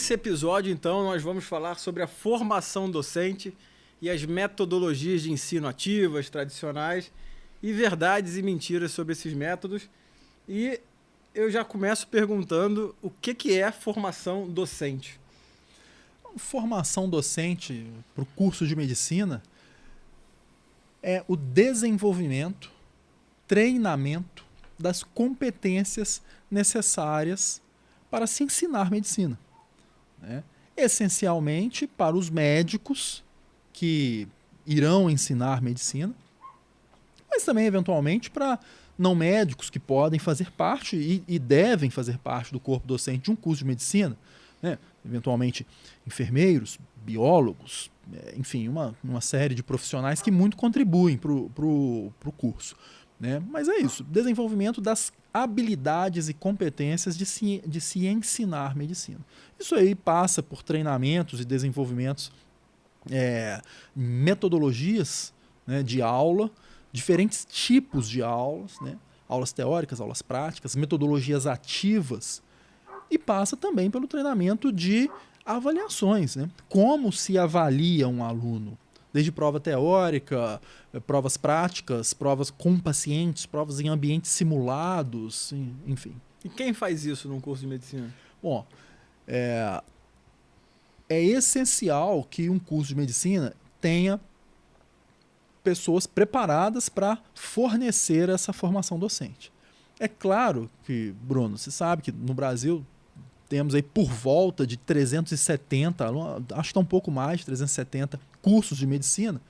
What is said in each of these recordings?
Nesse episódio, então, nós vamos falar sobre a formação docente e as metodologias de ensino ativas, tradicionais, e verdades e mentiras sobre esses métodos. E eu já começo perguntando o que é formação docente. Formação docente para o curso de medicina é o desenvolvimento, treinamento das competências necessárias para se ensinar medicina, né? Essencialmente para os médicos que irão ensinar medicina, mas também eventualmente para não médicos que podem fazer parte e devem fazer parte do corpo docente de um curso de medicina, né? Eventualmente enfermeiros, biólogos, enfim, uma série de profissionais que muito contribuem para o curso, né? Mas é isso, desenvolvimento das habilidades e competências de se ensinar medicina. Isso aí passa por treinamentos e desenvolvimentos, metodologias, né, de aula, diferentes tipos de aulas, né? Aulas teóricas, aulas práticas, metodologias ativas, e passa também pelo treinamento de avaliações, né? Como se avalia um aluno, desde prova teórica, provas práticas, provas com pacientes, provas em ambientes simulados, enfim. E quem faz isso num curso de medicina? Bom, é essencial que um curso de medicina tenha pessoas preparadas para fornecer essa formação docente. É claro que, Bruno, você sabe que no Brasil temos aí por volta de 370, acho que está um pouco mais de 370 cursos de medicina,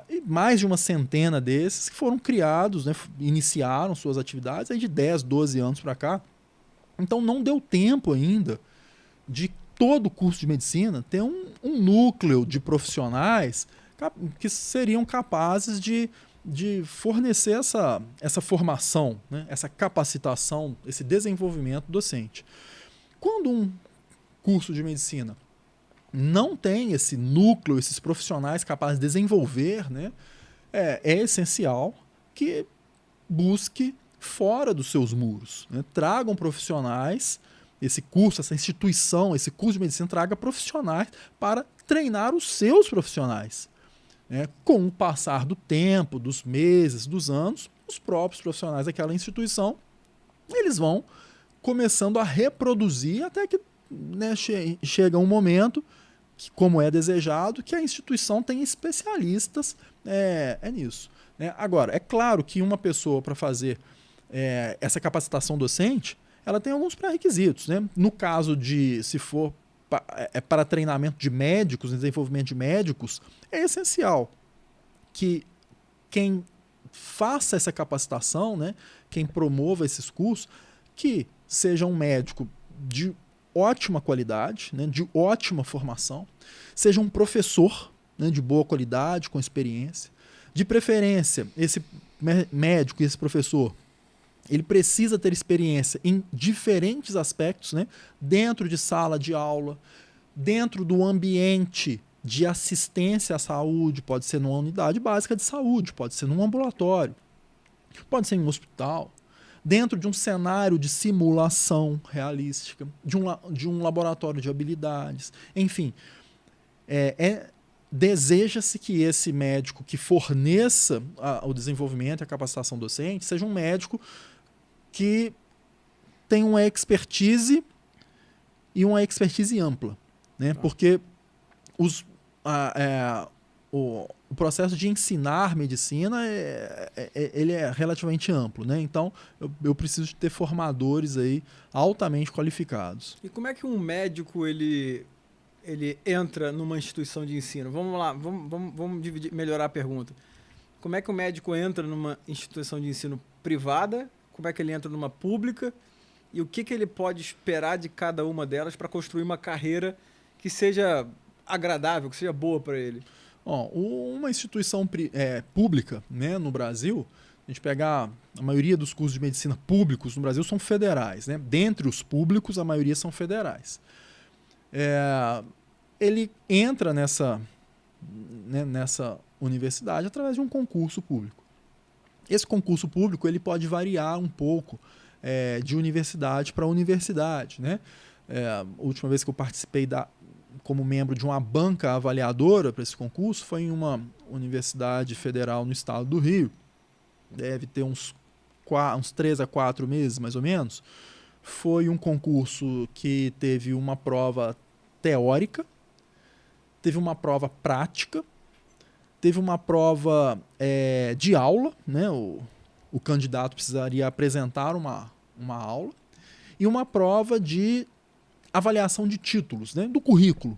e mais de uma centena desses que foram criados, né, iniciaram suas atividades aí de 10, 12 anos para cá. Então não deu tempo ainda de todo curso de medicina ter um núcleo de profissionais que seriam capazes de fornecer essa formação, né, essa capacitação, esse desenvolvimento docente. Quando um curso de medicina não tem esse núcleo, esses profissionais capazes de desenvolver, né, é essencial que busque fora dos seus muros, né, tragam profissionais, esse curso, essa instituição, esse curso de medicina traga profissionais para treinar os seus profissionais. Com o passar do tempo, dos meses, dos anos, os próprios profissionais daquela instituição, eles vão começando a reproduzir até que, né, chega um momento, que, como é desejado, que a instituição tem especialistas nisso, né? Agora, é claro que uma pessoa para fazer essa capacitação docente, ela tem alguns pré-requisitos, né? No caso de, se for para treinamento de médicos, desenvolvimento de médicos, é essencial que quem faça essa capacitação, né, quem promova esses cursos, que seja um médico de ótima qualidade, né, de ótima formação, seja um professor, né, de boa qualidade, com experiência. De preferência, esse médico e esse professor, ele precisa ter experiência em diferentes aspectos, né? Dentro de sala de aula, dentro do ambiente de assistência à saúde, pode ser numa unidade básica de saúde, pode ser num ambulatório, pode ser em um hospital, dentro de um cenário de simulação realística, de um laboratório de habilidades, enfim. Deseja-se que esse médico que forneça o desenvolvimento e a capacitação docente seja um médico que tem uma expertise e uma expertise ampla, né? Porque o processo de ensinar medicina ele é relativamente amplo, né? Então eu preciso de ter formadores aí altamente qualificados. E como é que um médico ele entra numa instituição de ensino? Vamos lá, vamos melhorar a pergunta. Como é que o médico entra numa instituição de ensino privada? Como é que ele entra numa pública? E o que ele pode esperar de cada uma delas para construir uma carreira que seja agradável, que seja boa para ele? Uma instituição pública, né, no Brasil, a gente pegar a maioria dos cursos de medicina públicos no Brasil são federais, né? Dentre os públicos, a maioria são federais. Ele entra nessa universidade através de um concurso público. Esse concurso público ele pode variar um pouco de universidade para universidade, né? A última vez que eu participei como membro de uma banca avaliadora para esse concurso foi em uma universidade federal no estado do Rio. Deve ter uns 3 a 4 meses, mais ou menos. Foi um concurso que teve uma prova teórica, teve uma prova prática, teve uma prova de aula, né? O candidato precisaria apresentar uma aula, e uma prova de avaliação de títulos, né? Do currículo.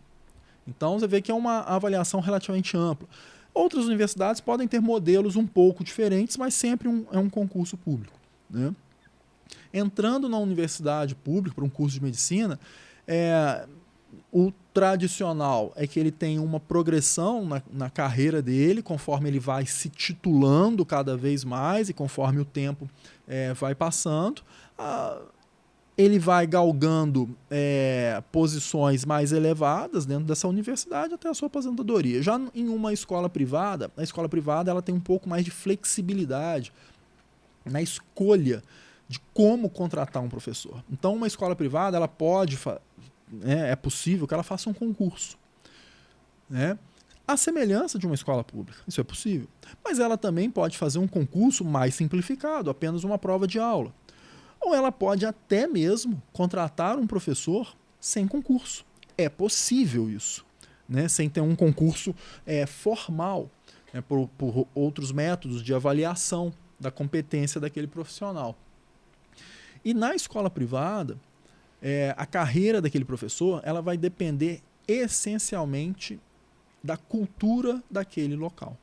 Então você vê que é uma avaliação relativamente ampla. Outras universidades podem ter modelos um pouco diferentes, mas sempre é um concurso público, né? Entrando na universidade pública para um curso de medicina, o tradicional é que ele tem uma progressão na carreira dele, conforme ele vai se titulando cada vez mais e conforme o tempo vai passando. Ele vai galgando posições mais elevadas dentro dessa universidade até a sua aposentadoria. Já em uma escola privada, a escola privada ela tem um pouco mais de flexibilidade na escolha de como contratar um professor. Então, uma escola privada ela pode, é possível que ela faça um concurso, né? A semelhança de uma escola pública, isso é possível. Mas ela também pode fazer um concurso mais simplificado, apenas uma prova de aula. Ou ela pode até mesmo contratar um professor sem concurso. É possível isso, né? Sem ter um concurso formal, né? por outros métodos de avaliação da competência daquele profissional. E na escola privada, a carreira daquele professor ela vai depender essencialmente da cultura daquele local,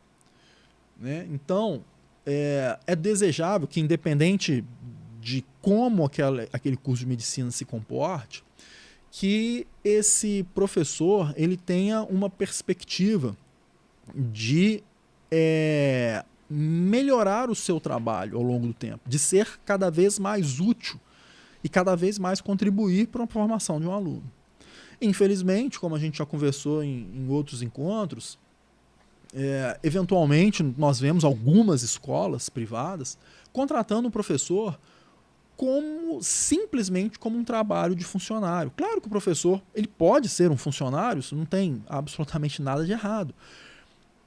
né? Então, é desejável que, independente de como aquele curso de medicina se comporte, que esse professor ele tenha uma perspectiva de melhorar o seu trabalho ao longo do tempo, de ser cada vez mais útil e cada vez mais contribuir para a formação de um aluno. Infelizmente, como a gente já conversou em outros encontros, eventualmente nós vemos algumas escolas privadas contratando um professor simplesmente como um trabalho de funcionário. Claro que o professor ele pode ser um funcionário, isso não tem absolutamente nada de errado,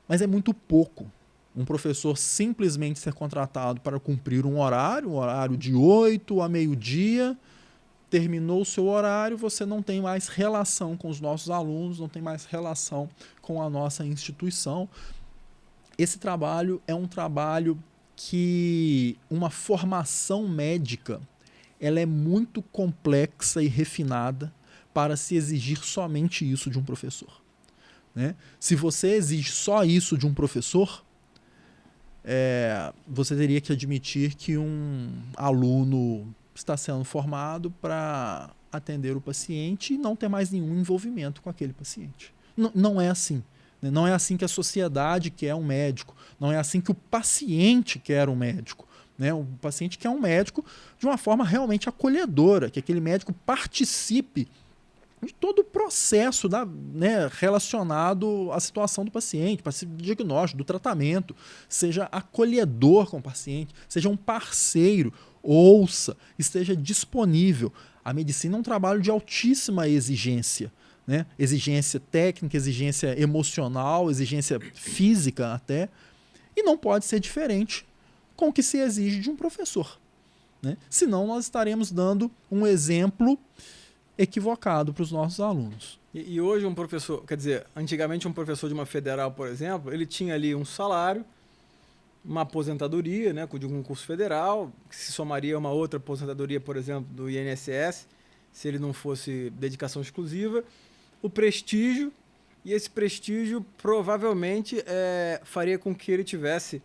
mas é muito pouco. Um professor simplesmente ser contratado para cumprir um horário de 8 a meio-dia, terminou o seu horário, você não tem mais relação com os nossos alunos, não tem mais relação com a nossa instituição. Esse trabalho é um trabalho que uma formação médica ela é muito complexa e refinada para se exigir somente isso de um professor, né? Se você exige só isso de um professor, você teria que admitir que um aluno está sendo formado para atender o paciente e não ter mais nenhum envolvimento com aquele paciente. Não é assim. Não é assim que a sociedade quer um médico. Não é assim que o paciente quer um médico, né? O paciente quer um médico de uma forma realmente acolhedora, que aquele médico participe de todo o processo relacionado à situação do paciente, participe do diagnóstico, do tratamento, seja acolhedor com o paciente, seja um parceiro, ouça, esteja disponível. A medicina é um trabalho de altíssima exigência, né? Exigência técnica, exigência emocional, exigência física até, e não pode ser diferente com o que se exige de um professor, né? Senão nós estaremos dando um exemplo equivocado para os nossos alunos. E hoje um professor, quer dizer, antigamente um professor de uma federal, por exemplo, ele tinha ali um salário, uma aposentadoria, né, de um curso federal, que se somaria a uma outra aposentadoria, por exemplo, do INSS, se ele não fosse dedicação exclusiva, o prestígio, e esse prestígio provavelmente faria com que ele tivesse,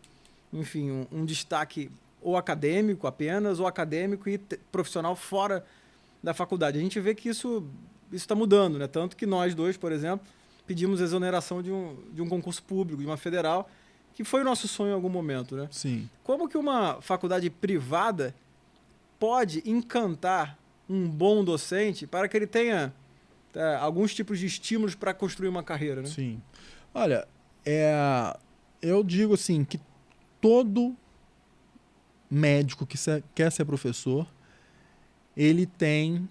enfim, um destaque ou acadêmico apenas, ou acadêmico e profissional fora da faculdade. A gente vê que isso está mudando, né? Tanto que nós dois, por exemplo, pedimos exoneração de um concurso público, de uma federal, que foi o nosso sonho em algum momento, né? Sim. Como que uma faculdade privada pode encantar um bom docente para que ele tenha alguns tipos de estímulos para construir uma carreira, né? Sim. Olha, eu digo assim que todo médico que quer ser professor, ele tem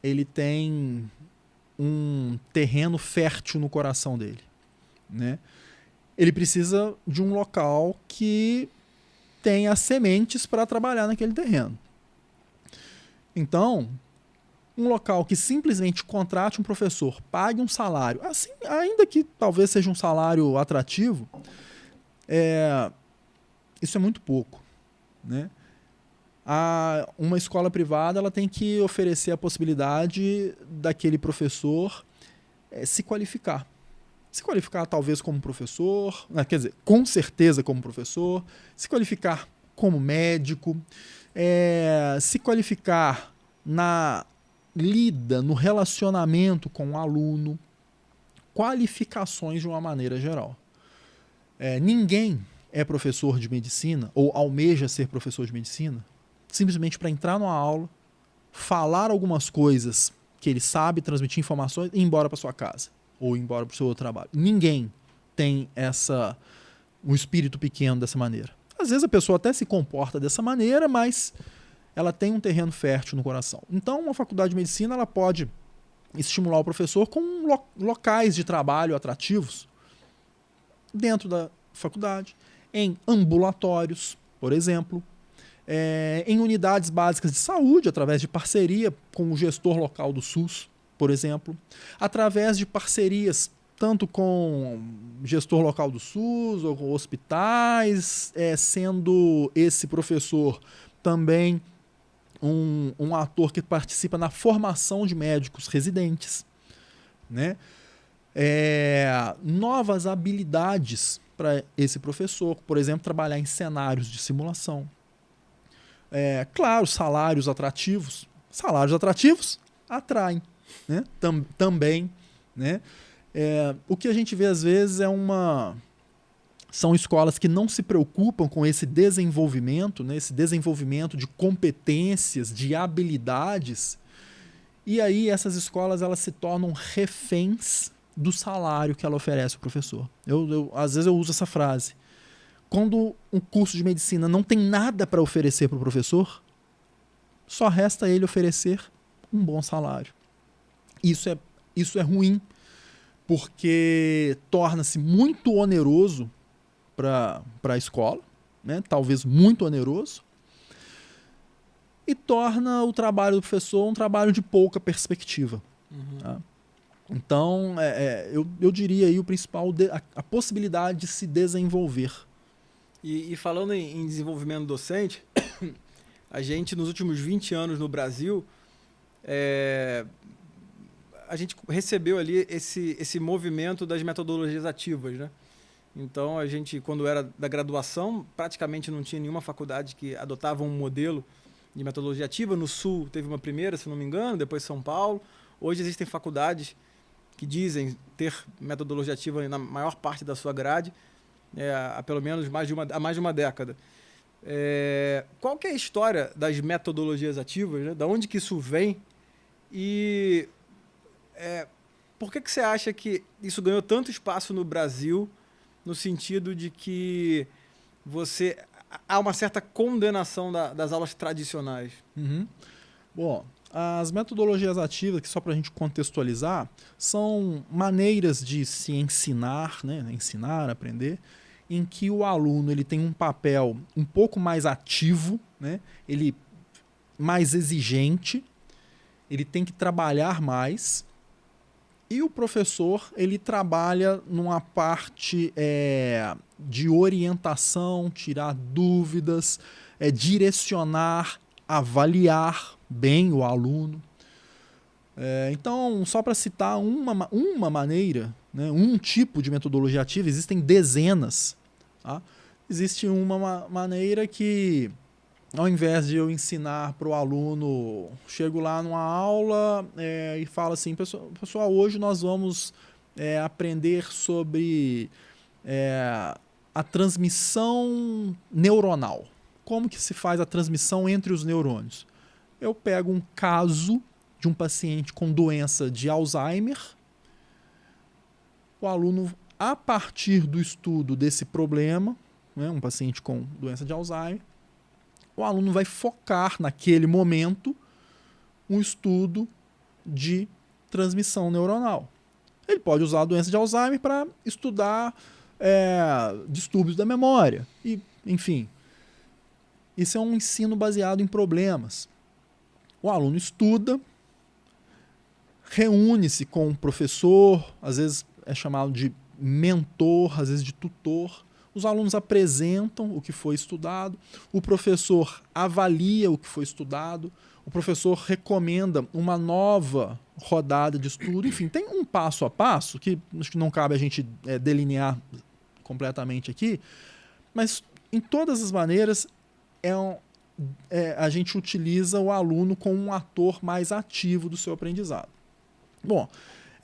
ele tem um terreno fértil no coração dele, né? Ele precisa de um local que tenha sementes para trabalhar naquele terreno. Então, um local que simplesmente contrate um professor, pague um salário, assim, ainda que talvez seja um salário atrativo, isso é muito pouco, né? Uma escola privada ela tem que oferecer a possibilidade daquele professor se qualificar. Se qualificar talvez como professor, quer dizer, com certeza como professor, se qualificar como médico, se qualificar na lida, no relacionamento com o aluno, qualificações de uma maneira geral. Ninguém é professor de medicina ou almeja ser professor de medicina simplesmente para entrar numa aula, falar algumas coisas que ele sabe, transmitir informações e ir embora para sua casa ou ir embora para o seu outro trabalho. Ninguém tem um espírito pequeno dessa maneira. Às vezes a pessoa até se comporta dessa maneira, mas ela tem um terreno fértil no coração. Então, uma faculdade de medicina ela pode estimular o professor com locais de trabalho atrativos dentro da faculdade, em ambulatórios, por exemplo, em unidades básicas de saúde, através de parceria com o gestor local do SUS, por exemplo, através de parcerias tanto com o gestor local do SUS ou com hospitais, sendo esse professor também um ator que participa na formação de médicos residentes, né? Novas habilidades para esse professor, por exemplo, trabalhar em cenários de simulação. Claro, salários atrativos. Salários atrativos atraem, né? Também, né? O que a gente vê às vezes são escolas que não se preocupam com esse desenvolvimento, né? Esse desenvolvimento de competências, de habilidades, e aí essas escolas elas se tornam reféns do salário que ela oferece ao professor. Às vezes eu uso essa frase. Quando um curso de medicina não tem nada para oferecer para o professor, só resta ele oferecer um bom salário. Isso é ruim, porque torna-se muito oneroso para a escola, né? Talvez muito oneroso, e torna o trabalho do professor um trabalho de pouca perspectiva. Uhum. Tá? Então, eu diria aí o principal, a possibilidade de se desenvolver. E falando em desenvolvimento docente, a gente, nos últimos 20 anos no Brasil, a gente recebeu ali esse movimento das metodologias ativas, né? Então, a gente, quando era da graduação, praticamente não tinha nenhuma faculdade que adotava um modelo de metodologia ativa. No Sul teve uma primeira, se não me engano, depois São Paulo. Hoje existem faculdades que dizem ter metodologia ativa na maior parte da sua grade, há pelo menos mais de uma década. Qual que é a história das metodologias ativas, né? Da onde que isso vem? E por que você acha que isso ganhou tanto espaço no Brasil, no sentido de que há uma certa condenação das aulas tradicionais? Uhum. Bom, as metodologias ativas, que só para a gente contextualizar, são maneiras de se ensinar, né? Ensinar, aprender, em que o aluno ele tem um papel um pouco mais ativo, né? Ele mais exigente, ele tem que trabalhar mais, e o professor ele trabalha numa parte de orientação, tirar dúvidas, direcionar, avaliar bem o aluno. Então, só para citar uma maneira, né, um tipo de metodologia ativa, existem dezenas. Tá? Existe uma maneira que, ao invés de eu ensinar para o aluno, chego lá numa aula e falo assim, pessoal, hoje nós vamos aprender sobre a transmissão neuronal. Como que se faz a transmissão entre os neurônios? Eu pego um caso de um paciente com doença de Alzheimer, o aluno, a partir do estudo desse problema, né, um paciente com doença de Alzheimer, o aluno vai focar naquele momento um estudo de transmissão neuronal. Ele pode usar a doença de Alzheimer para estudar distúrbios da memória. E, enfim, isso é um ensino baseado em problemas. O aluno estuda, reúne-se com o professor, às vezes é chamado de mentor, às vezes de tutor. Os alunos apresentam o que foi estudado, o professor avalia o que foi estudado, o professor recomenda uma nova rodada de estudo. Enfim, tem um passo a passo, que acho que não cabe a gente delinear completamente aqui, mas em todas as maneiras a gente utiliza o aluno como um ator mais ativo do seu aprendizado. Bom,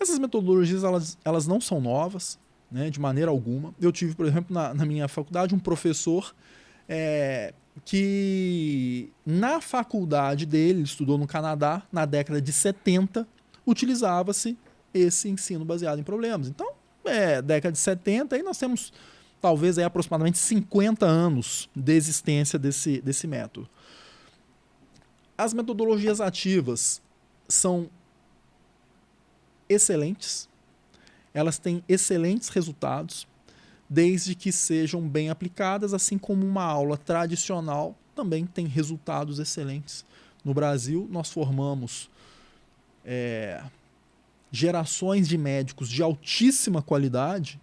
essas metodologias elas não são novas, né, de maneira alguma. Eu tive, por exemplo, na minha faculdade, um professor que na faculdade dele, ele estudou no Canadá, na década de 70, utilizava-se esse ensino baseado em problemas. Então, década de 70, aí nós temos talvez aproximadamente 50 anos de existência desse método. As metodologias ativas são excelentes, elas têm excelentes resultados, desde que sejam bem aplicadas, assim como uma aula tradicional também tem resultados excelentes. No Brasil, nós formamos gerações de médicos de altíssima qualidade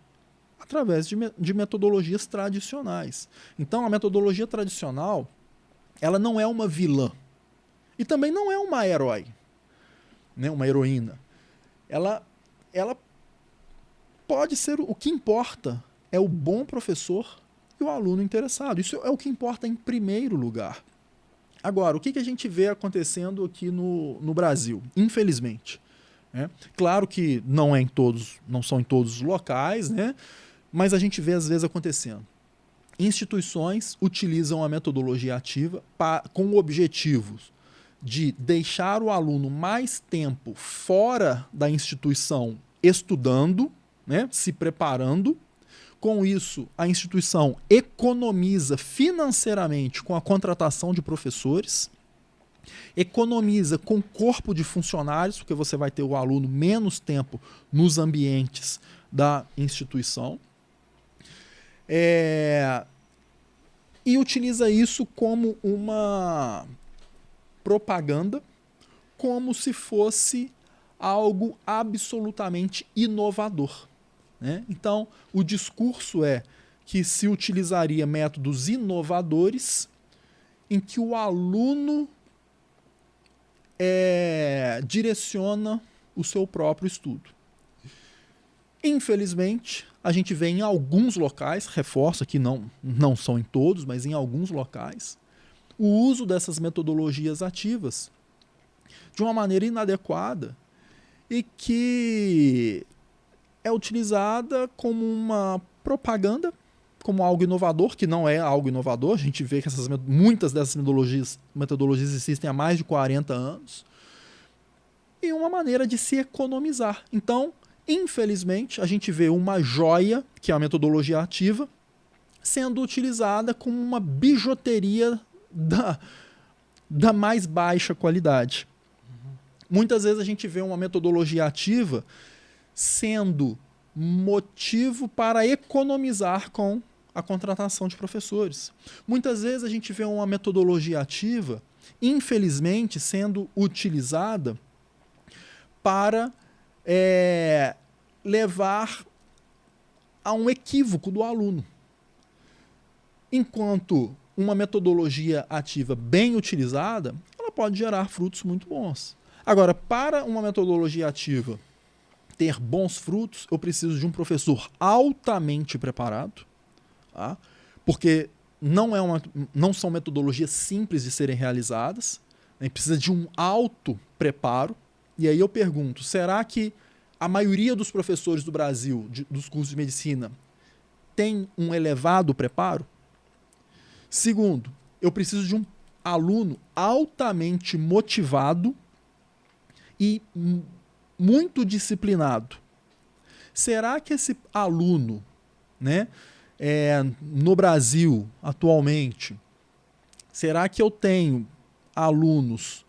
através de metodologias tradicionais. Então, a metodologia tradicional, ela não é uma vilã e também não é uma herói, né, uma heroína. Ela pode ser, o que importa é o bom professor e o aluno interessado. Isso é o que importa em primeiro lugar. Agora, o que a gente vê acontecendo aqui no Brasil, infelizmente? Claro que não são em todos os locais, né? Mas a gente vê às vezes acontecendo. Instituições utilizam a metodologia ativa com o objetivo de deixar o aluno mais tempo fora da instituição estudando, né, se preparando. Com isso, a instituição economiza financeiramente com a contratação de professores, economiza com corpo de funcionários, porque você vai ter o aluno menos tempo nos ambientes da instituição, e utiliza isso como uma propaganda, como se fosse algo absolutamente inovador, né? Então, o discurso é que se utilizaria métodos inovadores em que o aluno direciona o seu próprio estudo. Infelizmente, a gente vê em alguns locais, reforço que não são em todos, mas em alguns locais, o uso dessas metodologias ativas de uma maneira inadequada e que é utilizada como uma propaganda, como algo inovador, que não é algo inovador. A gente vê que muitas dessas metodologias existem há mais de 40 anos, e uma maneira de se economizar. Então, infelizmente, a gente vê uma joia, que é a metodologia ativa, sendo utilizada como uma bijuteria da mais baixa qualidade. Muitas vezes a gente vê uma metodologia ativa sendo motivo para economizar com a contratação de professores. Muitas vezes a gente vê uma metodologia ativa, infelizmente, sendo utilizada para levar a um equívoco do aluno. Enquanto uma metodologia ativa bem utilizada, ela pode gerar frutos muito bons. Agora, para uma metodologia ativa ter bons frutos, eu preciso de um professor altamente preparado, tá? Porque não são metodologias simples de serem realizadas, né? Precisa de um alto preparo. E aí eu pergunto, será que a maioria dos professores do Brasil, dos cursos de medicina, tem um elevado preparo? Segundo, eu preciso de um aluno altamente motivado e muito disciplinado. Será que esse aluno, né, no Brasil atualmente, será que eu tenho alunos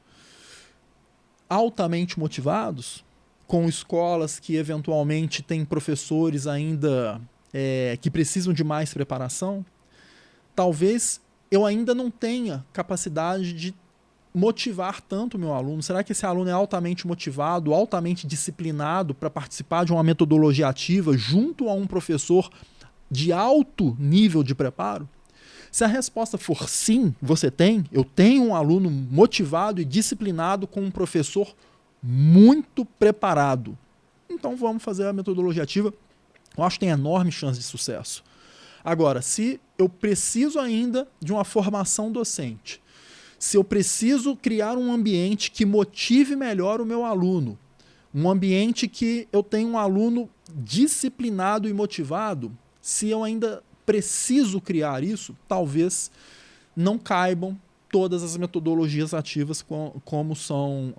altamente motivados, com escolas que eventualmente têm professores ainda que precisam de mais preparação, talvez eu ainda não tenha capacidade de motivar tanto o meu aluno. Será que esse aluno é altamente motivado, altamente disciplinado para participar de uma metodologia ativa junto a um professor de alto nível de preparo? Se a resposta for sim, eu tenho um aluno motivado e disciplinado com um professor muito preparado. Então vamos fazer a metodologia ativa. Eu acho que tem enorme chance de sucesso. Agora, se eu preciso ainda de uma formação docente, se eu preciso criar um ambiente que motive melhor o meu aluno, um ambiente que eu tenha um aluno disciplinado e motivado, se eu ainda preciso criar isso, talvez não caibam todas as metodologias ativas como são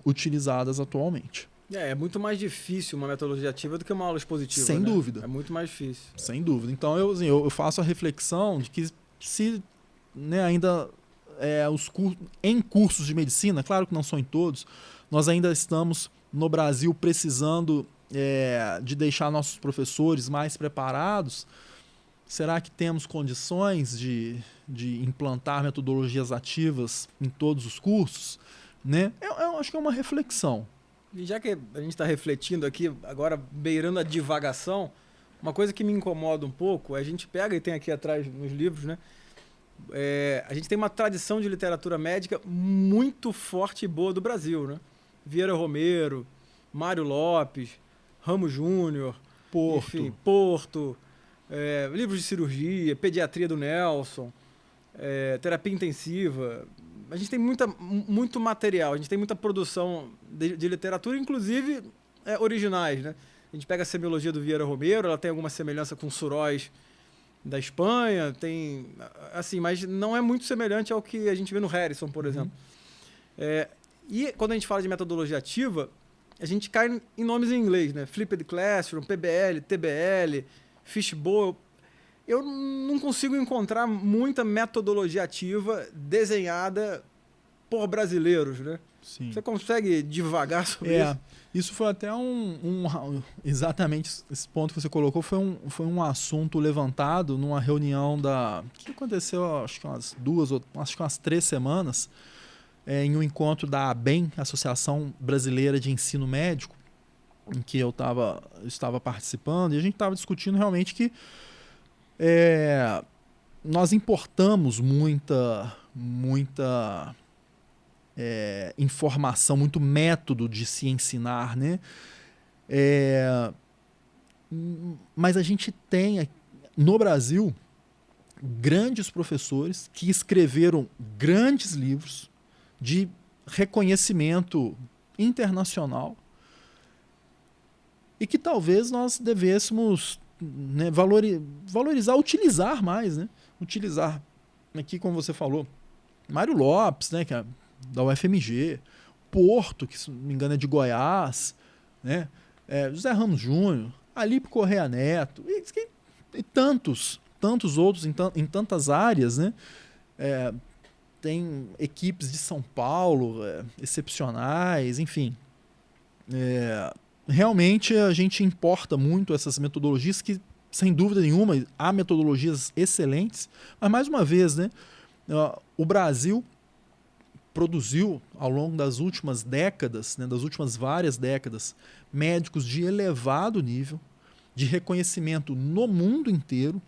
utilizadas atualmente. É muito mais difícil uma metodologia ativa do que uma aula expositiva. Sem dúvida. É muito mais difícil. Sem dúvida. Então eu faço a reflexão de que se ainda em cursos de medicina, claro que não são em todos, nós ainda estamos no Brasil precisando de deixar nossos professores mais preparados. Será que temos condições de implantar metodologias ativas em todos os cursos? Né? Eu acho que é uma reflexão. E já que a gente está refletindo aqui, agora beirando a divagação, uma coisa que me incomoda um pouco, a gente pega, e tem aqui atrás nos livros, né? A gente tem uma tradição de literatura médica muito forte e boa do Brasil, né? Vieira Romero, Mário Lopes, Ramos Júnior, Porto, livros de cirurgia, pediatria do Nelson, terapia intensiva. A gente tem muito material, a gente tem muita produção de literatura, inclusive originais, né? A gente pega a semiologia do Vieira Romero, ela tem alguma semelhança com Suróis da Espanha, tem assim, mas não é muito semelhante ao que a gente vê no Harrison, por exemplo. E quando a gente fala de metodologia ativa, a gente cai em nomes em inglês, né? Flipped Classroom, PBL, TBL, Fishbowl. Eu não consigo encontrar muita metodologia ativa desenhada por brasileiros, né? Sim. Você consegue divagar sobre isso? Isso foi até exatamente esse ponto que você colocou, foi um assunto levantado numa reunião que aconteceu acho que umas 3 semanas, em um encontro da ABEM, Associação Brasileira de Ensino Médico, em que eu estava participando, e a gente estava discutindo realmente que nós importamos muita informação, muito método de se ensinar, né? Mas a gente tem no Brasil grandes professores que escreveram grandes livros de reconhecimento internacional e que talvez nós devêssemos valorizar, utilizar mais, né? Utilizar, aqui como você falou, Mário Lopes, né, que é da UFMG, Porto, que se não me engano é de Goiás, né? José Ramos Júnior, Alípio Correia Neto, e tantos outros em tantas áreas, né? Tem equipes de São Paulo excepcionais, enfim. Realmente a gente importa muito essas metodologias que, sem dúvida nenhuma, há metodologias excelentes, mas mais uma vez, né, o Brasil produziu ao longo das últimas décadas, né, das últimas várias décadas, médicos de elevado nível, de reconhecimento no mundo inteiro,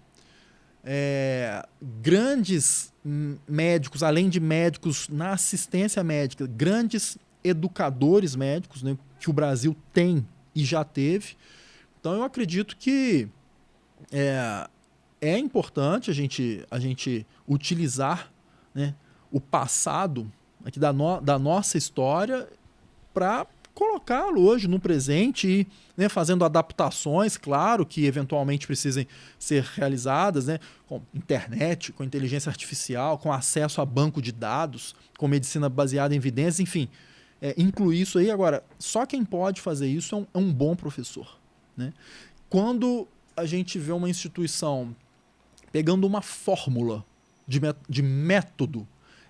grandes médicos, além de médicos na assistência médica, grandes educadores médicos, né, que o Brasil tem e já teve. Então eu acredito que é importante a gente utilizar, né, o passado aqui da nossa história para colocá-lo hoje no presente e, né, fazendo adaptações, claro, que eventualmente precisem ser realizadas, né, com internet, com inteligência artificial, com acesso a banco de dados, com medicina baseada em evidências, enfim, incluir isso aí. Agora, só quem pode fazer isso é um bom professor, né? Quando a gente vê uma instituição pegando uma fórmula de método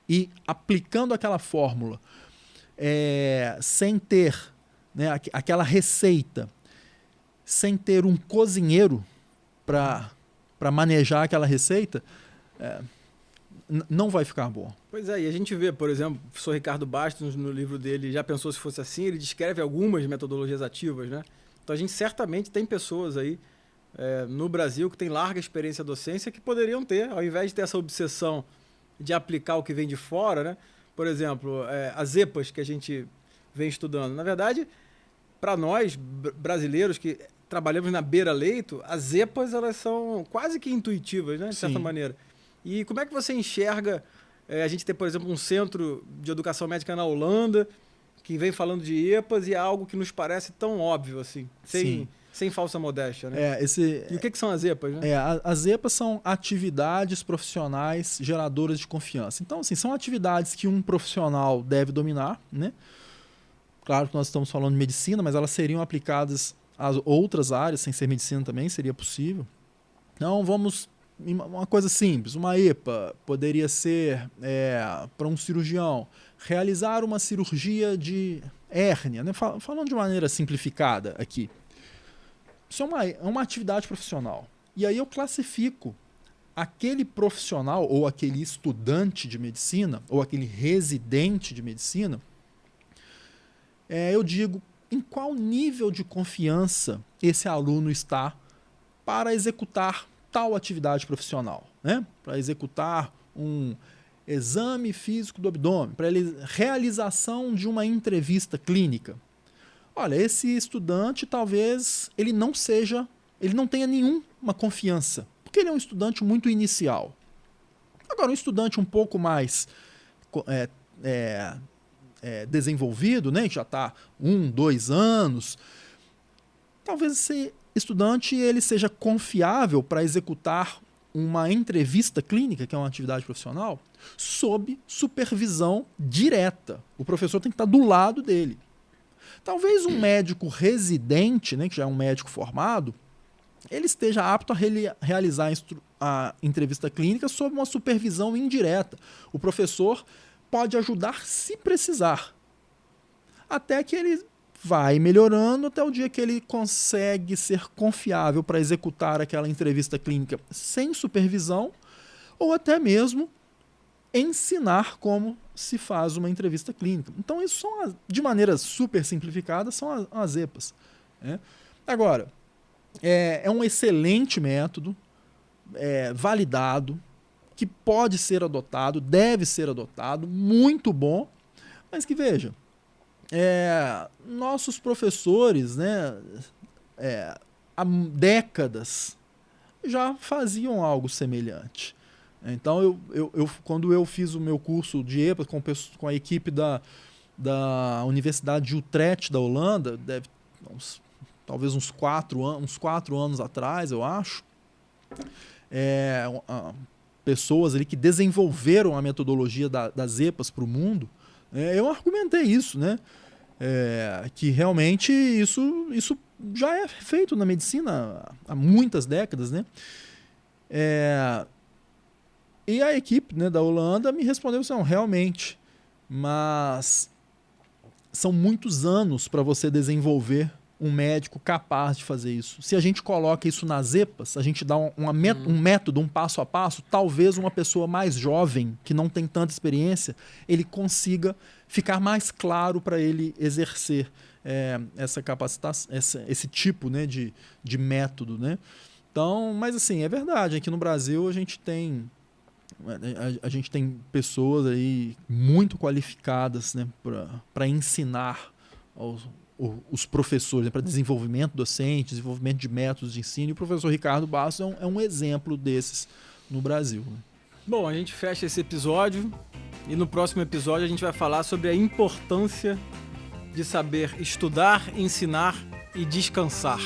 e aplicando aquela fórmula sem ter, né, aquela receita, sem ter um cozinheiro para manejar aquela receita, não vai ficar bom. Pois é, e a gente vê, por exemplo, o professor Ricardo Bastos, no livro dele, Já Pensou Se Fosse Assim, ele descreve algumas metodologias ativas, né? Então a gente certamente tem pessoas aí no Brasil que têm larga experiência docência que poderiam ter, ao invés de ter essa obsessão de aplicar o que vem de fora, né? Por exemplo, as EPAs que a gente vem estudando. Na verdade, para nós, brasileiros que trabalhamos na beira-leito, as EPAs elas são quase que intuitivas, né? De certa maneira. E como é que você enxerga a gente ter, por exemplo, um centro de educação médica na Holanda que vem falando de EPAs e é algo que nos parece tão óbvio, assim, sem falsa modéstia, né? E o que são as EPAs, né? As EPAs são atividades profissionais geradoras de confiança. Então, assim, são atividades que um profissional deve dominar, né? Claro que nós estamos falando de medicina, mas elas seriam aplicadas a outras áreas, sem ser medicina também, seria possível. Então, vamos... Uma coisa simples, uma EPA poderia ser, para um cirurgião, realizar uma cirurgia de hérnia, né? Falando de maneira simplificada aqui. Isso é uma atividade profissional. E aí eu classifico aquele profissional, ou aquele estudante de medicina, ou aquele residente de medicina, eu digo em qual nível de confiança esse aluno está para executar tal atividade profissional, né? Para executar um exame físico do abdômen, para realização de uma entrevista clínica. Olha, esse estudante talvez ele não tenha nenhuma confiança, porque ele é um estudante muito inicial. Agora, um estudante um pouco mais desenvolvido, né, que já está 1, 2 anos, talvez esse estudante ele seja confiável para executar uma entrevista clínica, que é uma atividade profissional, sob supervisão direta. O professor tem que estar do lado dele. Talvez um médico residente, né, que já é um médico formado, ele esteja apto a realizar a entrevista clínica sob uma supervisão indireta. O professor pode ajudar se precisar, até que ele vai melhorando até o dia que ele consegue ser confiável para executar aquela entrevista clínica sem supervisão ou até mesmo ensinar como se faz uma entrevista clínica. Então, isso são, de maneira super simplificada, são as EPAs. Né? Agora, é um excelente método, validado, que pode ser adotado, deve ser adotado, muito bom, mas que, veja, nossos professores, né, há décadas já faziam algo semelhante. Então, quando eu fiz o meu curso de EPA com a equipe da Universidade de Utrecht, da Holanda, talvez uns 4 anos atrás, eu acho, pessoas ali que desenvolveram a metodologia das EPAs para o mundo, eu argumentei isso, né? Que realmente isso já é feito na medicina há muitas décadas, né? E a equipe, né, da Holanda me respondeu assim, não, realmente, mas são muitos anos para você desenvolver um médico capaz de fazer isso. Se a gente coloca isso nas EPAs, a gente dá um método, um passo a passo, talvez uma pessoa mais jovem, que não tem tanta experiência, ele consiga ficar mais claro para ele exercer essa capacitação, esse tipo, né, de método, né? Então, mas assim, é verdade, aqui no Brasil a gente tem pessoas aí muito qualificadas, né, para ensinar os professores, né, para desenvolvimento docente, desenvolvimento de métodos de ensino, e o professor Ricardo Bastos é um exemplo desses no Brasil. Né? Bom, a gente fecha esse episódio e no próximo episódio a gente vai falar sobre a importância de saber estudar, ensinar e descansar.